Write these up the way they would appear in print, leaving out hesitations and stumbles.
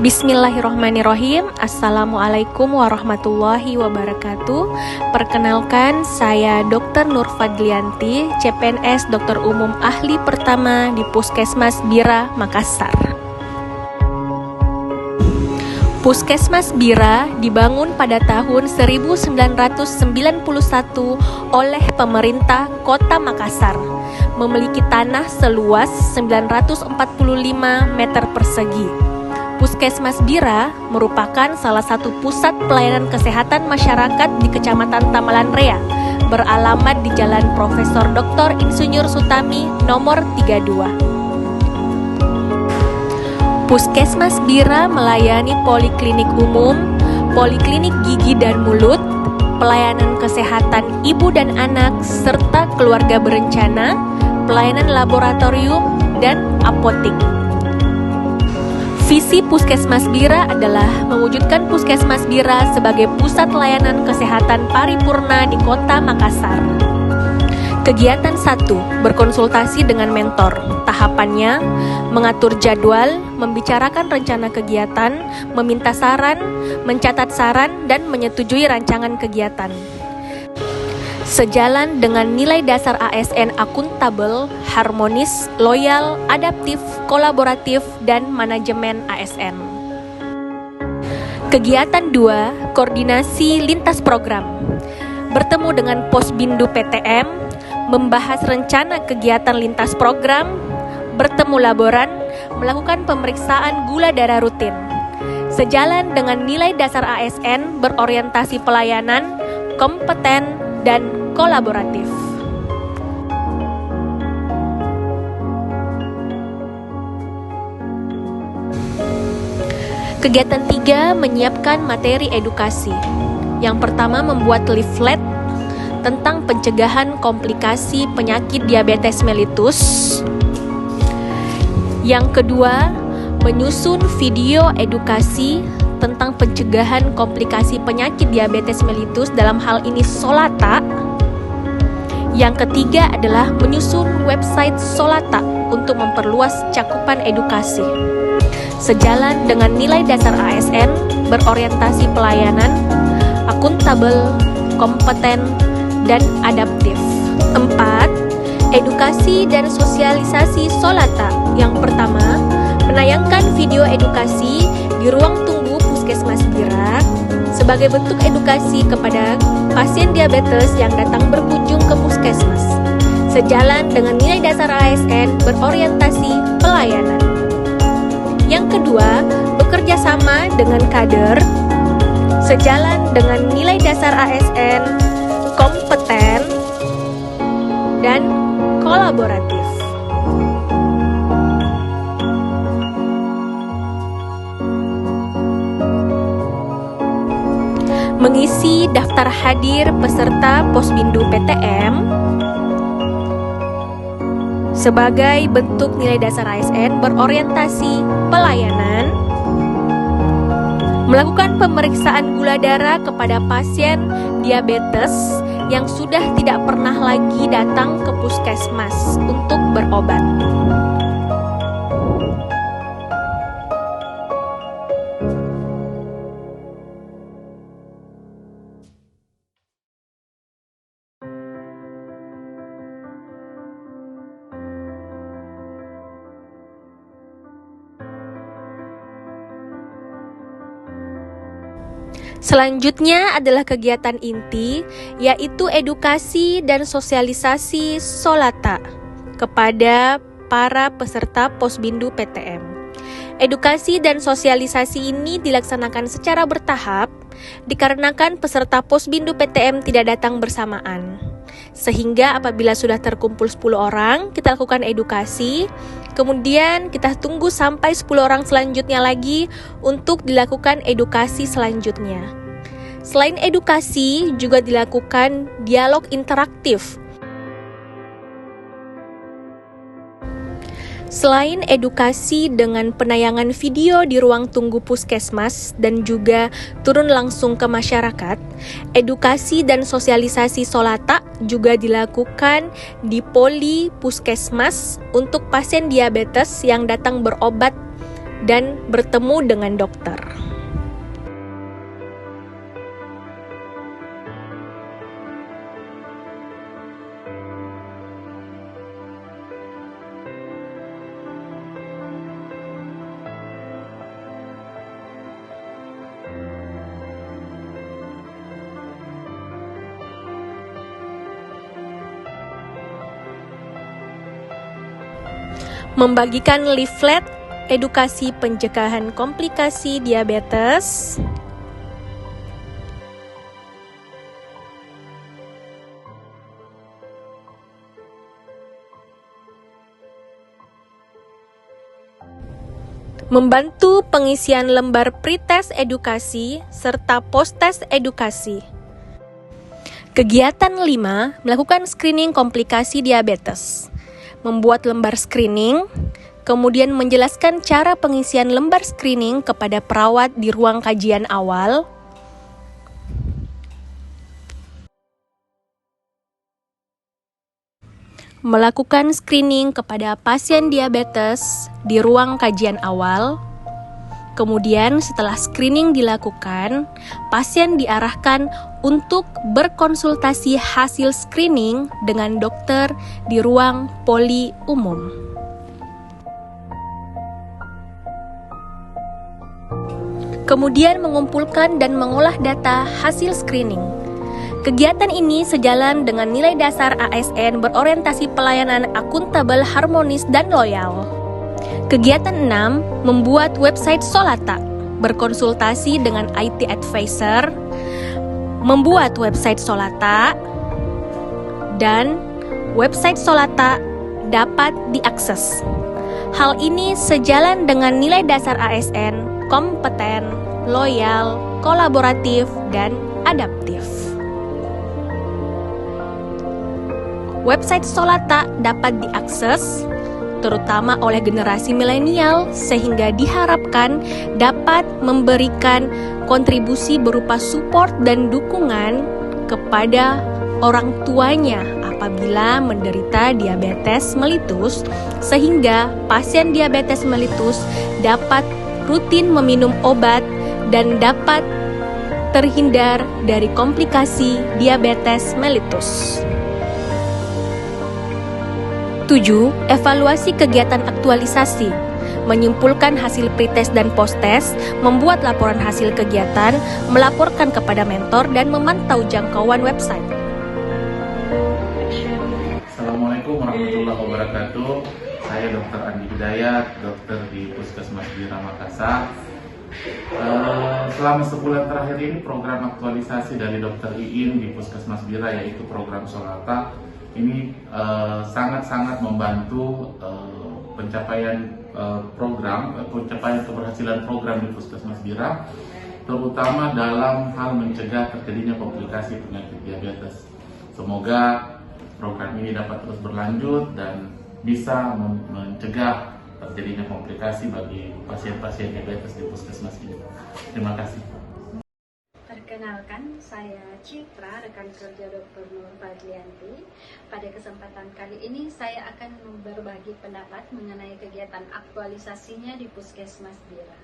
Bismillahirrahmanirrahim. Assalamualaikum warahmatullahi wabarakatuh. Perkenalkan, saya Dr. Nur Fadlianti, CPNS Dokter Umum Ahli Pertama di Puskesmas Bira, Makassar. Puskesmas Bira dibangun pada tahun 1991 oleh pemerintah Kota Makassar, memiliki tanah seluas 945 meter persegi. Puskesmas Bira merupakan salah satu pusat pelayanan kesehatan masyarakat di Kecamatan Tamalan Rea, beralamat di Jalan Profesor Dr. Insinyur Sutami nomor 32. Puskesmas Bira melayani poliklinik umum, poliklinik gigi dan mulut, pelayanan kesehatan ibu dan anak serta keluarga berencana, pelayanan laboratorium, dan apotek. Visi Puskesmas Bira adalah mewujudkan Puskesmas Bira sebagai pusat layanan kesehatan paripurna di Kota Makassar. Kegiatan 1. Berkonsultasi dengan mentor. Tahapannya, mengatur jadwal, membicarakan rencana kegiatan, meminta saran, mencatat saran, dan menyetujui rancangan kegiatan. Sejalan dengan nilai dasar ASN akuntabel, harmonis, loyal, adaptif, kolaboratif, dan manajemen ASN. Kegiatan 2. Koordinasi lintas program. Bertemu dengan Posbindu PTM, membahas rencana kegiatan lintas program, bertemu laboran, melakukan pemeriksaan gula darah rutin. Sejalan dengan nilai dasar ASN berorientasi pelayanan, kompeten, dan kolaboratif. Kegiatan 3. Menyiapkan materi edukasi. Yang pertama, membuat leaflet tentang pencegahan komplikasi penyakit diabetes mellitus. Yang kedua, menyusun video edukasi tentang pencegahan komplikasi penyakit diabetes mellitus, dalam hal ini Solata. Yang ketiga adalah menyusun website Solata untuk memperluas cakupan edukasi. Sejalan dengan nilai dasar ASN berorientasi pelayanan, akuntabel, kompeten, dan adaptif. 4. Edukasi dan sosialisasi Solata. Yang pertama, menayangkan video edukasi di ruang tunggu Puskesmas Bira sebagai bentuk edukasi kepada pasien diabetes yang datang berkunjung ke puskesmas. Sejalan dengan nilai dasar ASN berorientasi pelayanan. Yang kedua, bekerja sama dengan kader. Sejalan dengan nilai dasar ASN, kompeten, dan kolaboratif. Mengisi daftar hadir peserta Posbindu PTM sebagai bentuk nilai dasar ASN berorientasi pelayanan. Melakukan pemeriksaan gula darah kepada pasien diabetes yang sudah tidak pernah lagi datang ke puskesmas untuk berobat. Selanjutnya adalah kegiatan inti, yaitu edukasi dan sosialisasi Solata kepada para peserta Posbindu PTM. Edukasi dan sosialisasi ini dilaksanakan secara bertahap dikarenakan peserta Posbindu PTM tidak datang bersamaan. Sehingga apabila sudah terkumpul 10 orang, kita lakukan edukasi, kemudian kita tunggu sampai 10 orang selanjutnya lagi untuk dilakukan edukasi selanjutnya. Selain edukasi, juga dilakukan dialog interaktif. Selain edukasi dengan penayangan video di ruang tunggu puskesmas dan juga turun langsung ke masyarakat, edukasi dan sosialisasi Solata juga dilakukan di poli puskesmas untuk pasien diabetes yang datang berobat dan bertemu dengan dokter. Membagikan leaflet edukasi pencegahan komplikasi diabetes, membantu pengisian lembar pretest edukasi serta posttest edukasi. Kegiatan 5, melakukan screening komplikasi diabetes. Membuat lembar screening, kemudian menjelaskan cara pengisian lembar screening kepada perawat di ruang kajian awal. Melakukan screening kepada pasien diabetes di ruang kajian awal. Kemudian setelah screening dilakukan, pasien diarahkan untuk berkonsultasi hasil screening dengan dokter di ruang poli umum. Kemudian mengumpulkan dan mengolah data hasil screening. Kegiatan ini sejalan dengan nilai dasar ASN berorientasi pelayanan akuntabel, harmonis, dan loyal. Kegiatan 6, membuat website Solata, berkonsultasi dengan IT advisor, membuat website Solata, dan website Solata dapat diakses. Hal ini sejalan dengan nilai dasar ASN, kompeten, loyal, kolaboratif, dan adaptif. Website Solata dapat diakses terutama oleh generasi milenial, sehingga diharapkan dapat memberikan kontribusi berupa support dan dukungan kepada orang tuanya apabila menderita diabetes mellitus, sehingga pasien diabetes mellitus dapat rutin meminum obat dan dapat terhindar dari komplikasi diabetes mellitus. 7. Evaluasi kegiatan aktualisasi, menyimpulkan hasil pretest dan posttest, membuat laporan hasil kegiatan, melaporkan kepada mentor, dan memantau jangkauan website. Assalamualaikum warahmatullahi wabarakatuh. Saya Dr. Andi Hidayat, dokter di Puskesmas Bira Makassar. Selama sebulan terakhir ini program aktualisasi dari Dr. Iin di Puskesmas Bira, yaitu program Solata, ini sangat-sangat membantu pencapaian keberhasilan program di Puskesmas Bira, terutama dalam hal mencegah terjadinya komplikasi penyakit diabetes. Semoga program ini dapat terus berlanjut dan bisa mencegah terjadinya komplikasi bagi pasien-pasien diabetes di Puskesmas ini. Terima kasih. Perkenalkan, saya Citra, rekan kerja Dr. Nur Fadlianti. Pada kesempatan kali ini saya akan berbagi pendapat mengenai kegiatan aktualisasinya di Puskesmas Bira.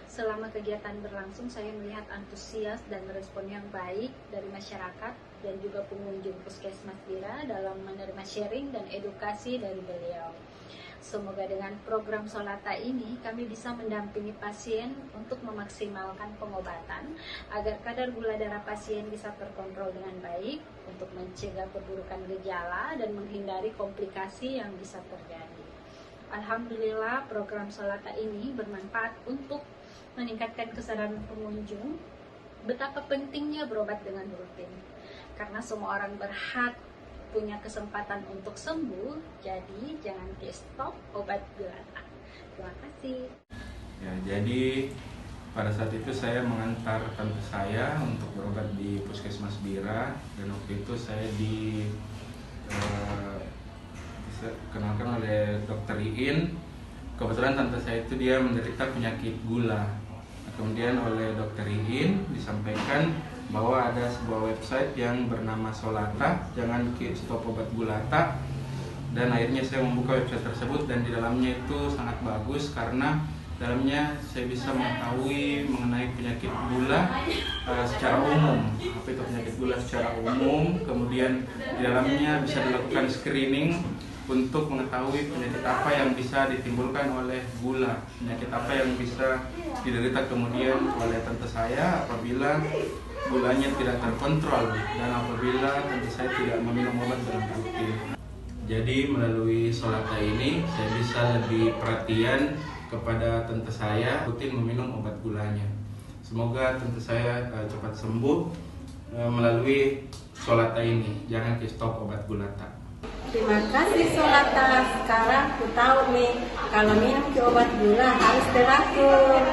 Selama kegiatan berlangsung, saya melihat antusias dan respon yang baik dari masyarakat dan juga pengunjung Puskesmas Bira dalam menerima sharing dan edukasi dari beliau. Semoga dengan program Solata ini kami bisa mendampingi pasien untuk memaksimalkan pengobatan agar kadar gula darah pasien bisa terkontrol dengan baik untuk mencegah perburukan gejala dan menghindari komplikasi yang bisa terjadi. Alhamdulillah, program Solata ini bermanfaat untuk meningkatkan kesadaran pengunjung betapa pentingnya berobat dengan rutin, karena semua orang berhak punya kesempatan untuk sembuh, jadi jangan di-stop obat bilata. Terima kasih. Ya, jadi pada saat itu saya mengantar tante saya untuk berobat di Puskesmas Bira, dan waktu itu saya dikenalkan oleh Dr. Iin. Kebetulan tante saya itu dia menderita penyakit gula. Kemudian oleh Dr. Iin disampaikan bahwa ada sebuah website yang bernama Solata, jangan stop obat gulata, dan akhirnya saya membuka website tersebut, dan di dalamnya itu sangat bagus karena Dalamnya saya bisa mengetahui mengenai penyakit gula secara umum. Apa itu penyakit gula secara umum? Kemudian di dalamnya bisa dilakukan screening untuk mengetahui penyakit apa yang bisa ditimbulkan oleh gula, penyakit apa yang bisa diderita kemudian oleh tante saya apabila gulanya tidak terkontrol dan apabila tante saya tidak meminum obat dengan rutin. Jadi melalui Solata ini saya bisa lebih perhatian kepada tante saya rutin meminum obat gulanya. Semoga tante saya cepat sembuh melalui Solata ini. Jangan di stop obat gulata. Terima kasih Solata. Sekarang aku tahu nih kalau minum obat gula harus teratur.